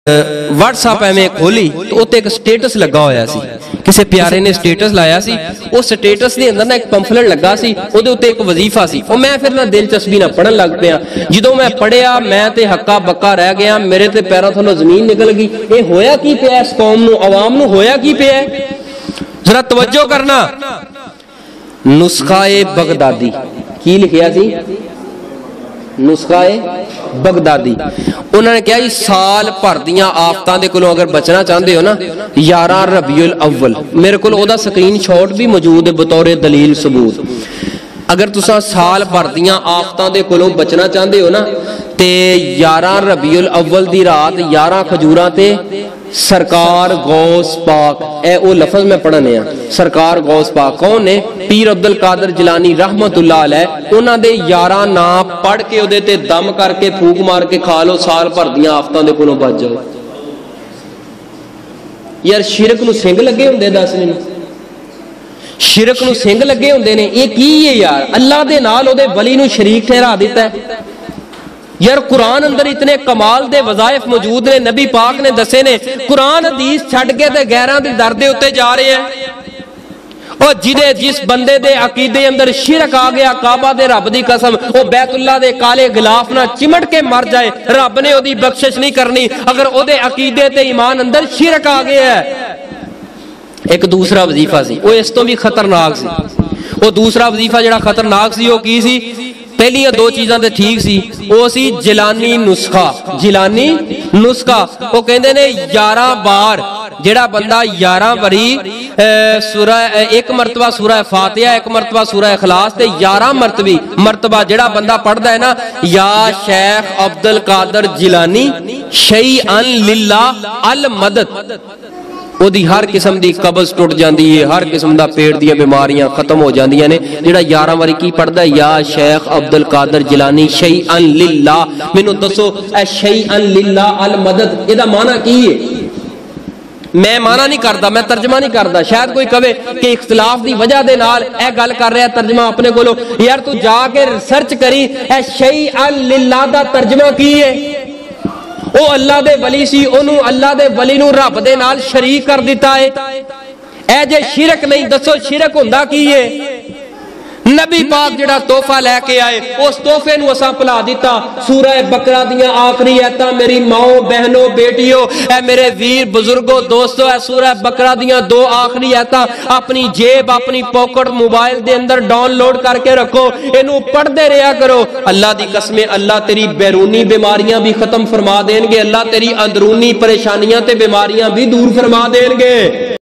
WhatsApp एवं खोली तो उत्ते एक स्टेटस लगा होया सी, किसी प्यारे ने स्टेटस लाया सी। उस स्टेटस के अंदर ना एक पंफलेट लगा सी, उहदे उत्ते एक वजीफा सी। और मैं फिर ना दिलचस्पी ना पढ़न लग पिया। जो मैं पढ़िया मैं ते हक्का बक्का रह गया, मेरे ते पैरों थल्लों जमीन निकल गई। ये होया की पिया इस कौम नूं, अवाम नूं होया की पिया? जरा तवज्जो करना। नुस्खाए बगदादी की लिखिया सी? नुस्खाए बगदादी। उन्होंने कहा जी साल भर दियां आफतां दे कोलों अगर बचना चाहते हो ना, 11 रबीउल अव्वल, मेरे को ओदा स्क्रीन शॉट भी मौजूद है बतौर दलील सबूत। अगर तुसा साल भर दियां आफतां दे कोलों बचना चाहते हो ना, ते 11 रबीउल अव्वल दी रात 11 खजूरां ते सरकार गौस पाक, ए ओ लफज मैं पढ़ने सरकार गौस पाक कौन ने? पीर अब्दुल कादर जिलानी रहमतुल्लाह अलैह। उन्हां दे 11 नाम पढ़ के उहदे ते दम करके फूक मार के खा लो, साल भर दियां आफतां दे कोलों बच जाओ। यार शिरक नूं सिंग लगे हुंदे, दस मैनूं शिरक नूं सिंग लगे हुंदे ने। ये की है यार? अल्लाह दे नाल उहदे वली नूं शरीक ठहरा दिता है। यार कुरान अंदर इतने कमाल दे वज़ाइफ मौजूद ने, नबी पाक ने दसे ने। कुरान हदीस छड़ के ते गैरां दी दर दे उत्ते जा रहे हैं। और जिस बंदे दे अकीदे अंदर शिरक आ गया, काबा दे रब दी कसम, वो बैतुल्लाह दे काले गिलाफ ना चिमट के मर जाए, रब ने ओदी बख्शिश नहीं करनी। अगर ओदे अकीदे ते ईमान अंदर शिरक आ गया है। एक दूसरा वजीफा सी, वो इस तो भी खतरनाक सी। वो दूसरा वजीफा जिहड़ा खतरनाक सी, वो की सी? पहलियां दो चीज़ां ते ठीक सी, वो सी जिलानी नुस्खा। जिलानी नुस्खा वो कहते ने 11 बार जेड़ा बंदा 11 बारी सूरह, एक मरतबा सूरह फातिहा, एक मरतबा सूरह इखलास ते 11 मरतबा जेड़ा बंदा पढ़दा है ना, या शेख अब्दुल कादर जिलानी शैअन लिल्लाह अल मदद, ओदी हर किस्म की कब्ज टुट जाती है, हर किस्म का पेट दी बीमारियां खत्म हो जांदियां ने। जेड़ा 11 बारी की पढ़दा, या शेख अब्दुल कादर जिलानी शैअन लिल्लाह। मैनू दसो ए शैअन लिल्लाह अल मदद एदा माना की है? मैं माना नहीं करता, मैं तर्जमा नहीं करता। शायद कोई कहे कि इख्तिलाफ की वजह दे नाल ए गल कर रहा तर्जमा अपने कोलों। यार तू जाके रिसर्च करी ए शैअन लिल्लाह दा तर्जमा की है। वो अल्लाह दे वली सी, ओनू अल्लाह दे वली नू रब दे नाल शरीक कर दिता है। ए जे शिरक नहीं, दसो शिरक हुंदा की है? नबी पाक जिहड़ा तोहफा लैके आए, उस तोहफे नू असां भुला दिता। सूरह बकरा दियां आखिरी आयतां, मेरी माओ बहनों बेटियों, ए मेरे वीर बुजुर्गों दोस्तों, ए सूरह बकरा दियां 2 आखिरी आयतां अपनी जेब, अपनी पॉकेट, मोबाइल दे अंदर डाउनलोड करके रखो, इनू पढ़ते रहा करो। अल्लाह दी कसमें अल्लाह तेरी बैरूनी बीमारियां भी खत्म फरमा देंगे, अल्लाह तेरी अंदरूनी परेशानियां ते बीमारियां भी दूर फरमा देंगे।